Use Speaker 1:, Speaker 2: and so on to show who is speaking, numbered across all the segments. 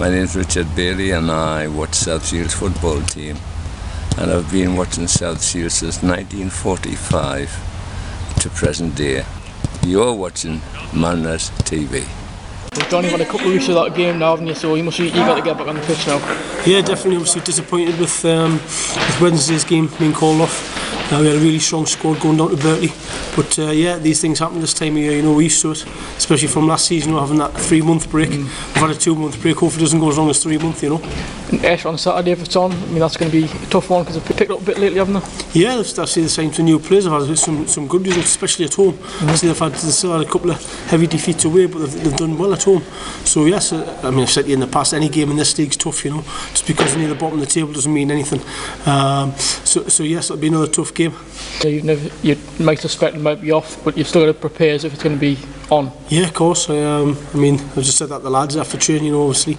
Speaker 1: My name is Richard Bailey and I watch South Shields football team, and I've been watching South Shields since 1945 to present day. You're watching Mariners TV.
Speaker 2: We've done had a couple of weeks of that game now, haven't you? So you got to get back on the pitch now.
Speaker 3: Yeah, definitely. Obviously disappointed with Wednesday's game being called off. We had a really strong squad going down to Berkeley, but yeah, these things happen this time of year. You know, we're used to it, especially from last season, having that 3-month break. We've had a 2-month break. Hopefully, it doesn't go as long as 3 months. You know.
Speaker 2: And Esh on Saturday, if it's on, I mean that's going to be a tough one because they've picked up a bit lately, haven't they?
Speaker 3: Yeah, they've started the same to new players. They've had some good results, especially at home. So they've still had a couple of heavy defeats away, but they've done well at home. So yes, I mean I've said to you in the past, any game in this league's tough. You know, just because you're near the bottom of the table doesn't mean anything. So yes, it'll be another tough game.
Speaker 2: You might suspect it might be off, but you've still got to prepare as if it's going to be on.
Speaker 3: Yeah, of course. I mean, I just said that to the lads after training. You know, obviously.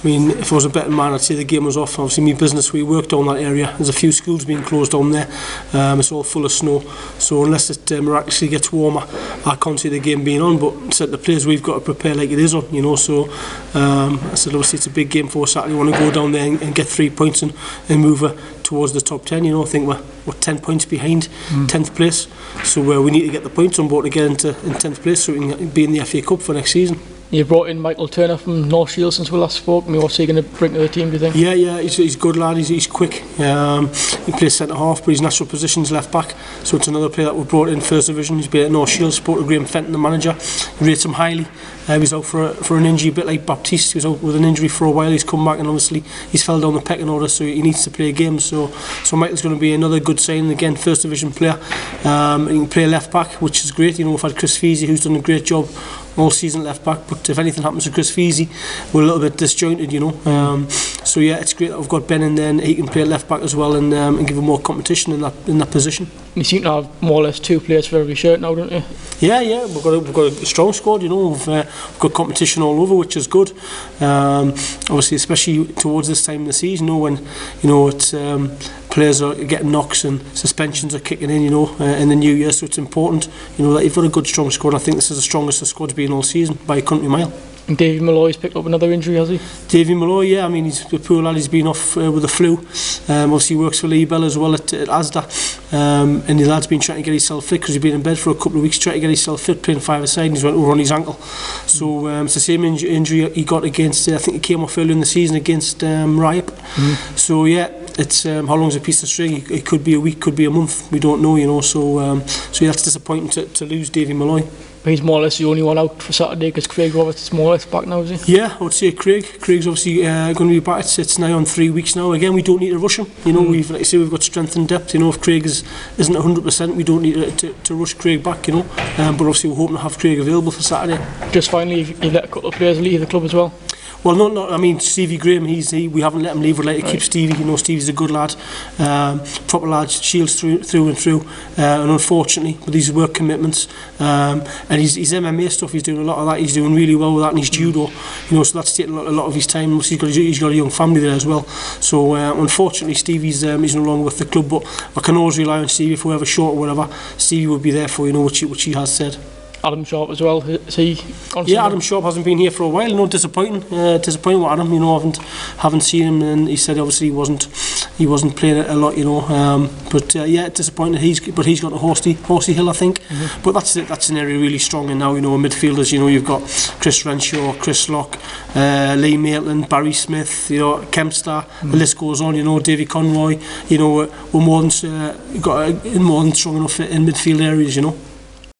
Speaker 3: I mean, if I was a betting man, I'd say the game was off. Obviously, my business, we work down that area. There's a few schools being closed down there. It's all full of snow. So unless it miraculously gets warmer, I can't see the game being on. But said the players, we've got to prepare like it is on. You know, so I said obviously it's a big game for us Saturday. We want to go down there and get 3 points and move towards the top 10. You know, I think we're 10 points behind 10th place. So we need to get the points on board to get in 10th place so we can be in the FA Cup for next season.
Speaker 2: You brought in Michael Turner from North Shields since we last spoke. I mean, what's he going to bring to the team, do you think?
Speaker 3: Yeah, he's a good lad. He's quick. He plays centre half, but his natural position's left back. So it's another player that we brought in first division. He's been at North Shields, spoke to Graham Fenton, the manager. He rates him highly. He was out for an injury, a bit like Baptiste. He was out with an injury for a while. He's come back and obviously he's fell down the pecking order, so he needs to play games. So Michael's going to be another good signing again, first division player. He can play left back, which is great. You know, we've had Chris Feasy, who's done a great job all season left back, but if anything happens to Chris Feasy, we're a little bit disjointed, you know. So yeah, it's great that we've got Ben in there and he can play left back as well and give him more competition in that position.
Speaker 2: You seem to have more or less 2 players for every shirt now, don't you?
Speaker 3: Yeah, we've got a strong squad, you know. We've got competition all over, which is good. Obviously, especially towards this time of the season, you know, when it's players are getting knocks and suspensions are kicking in, you know, in the new year. So it's important, you know, that you've got a good, strong squad. I think this is the strongest the squad's been all season by a country mile.
Speaker 2: And David Molloy's picked up another injury, has he?
Speaker 3: David Molloy, yeah, I mean, he's the poor lad, he's been off with the flu. Obviously he works for Lee Bell as well at Asda. And the lad's been trying to get himself fit because he's been in bed for a couple of weeks trying to get himself fit, playing 5-a-side, and he's went over on his ankle. So it's the same injury he got against, I think he came off earlier in the season against Ripe. So yeah, it's how long's a piece of string? It could be a week, could be a month, we don't know, you know. So yeah, it's disappointing to lose David Molloy.
Speaker 2: But he's more or less the only one out for Saturday because Craig Roberts is more or less back now, is he?
Speaker 3: Yeah, I would say Craig's obviously going to be back. It's now on 3 weeks now. Again, we don't need to rush him. You know, like I say, we've got strength and depth. You know, if Craig isn't 100%, we don't need to rush Craig back. You know, but obviously we're hoping to have Craig available for Saturday.
Speaker 2: Just finally, you let a couple of players leave the club as well.
Speaker 3: Well, not. I mean, Stevie Graham. We haven't let him leave. We'd like to keep Stevie. You know, Stevie's a good lad, proper lad. Shields through and through. And unfortunately, with these work commitments, and his MMA stuff, he's doing a lot of that. He's doing really well with that, and his judo. You know, so that's taking a lot of his time. He's got a young family there as well. So unfortunately, Stevie's he's no longer with the club. But I can always rely on Stevie if we're ever short or whatever. Stevie would be there for, you know, which he has said.
Speaker 2: Adam Sharp as well, is he on?
Speaker 3: Yeah, Adam Sharp hasn't been here for a while. No, disappointing with Adam. You know, haven't seen him, and he said obviously he wasn't playing it a lot. You know, but yeah, disappointed. He's got a horsey hill, I think. But that's an area really strong in now. You know, midfielders. You know, you've got Chris Renshaw, Chris Locke, Lee Maitland, Barry Smith. You know, Kempstar. The list goes on. You know, Davy Conroy. You know, we're more than strong enough in midfield areas. You know.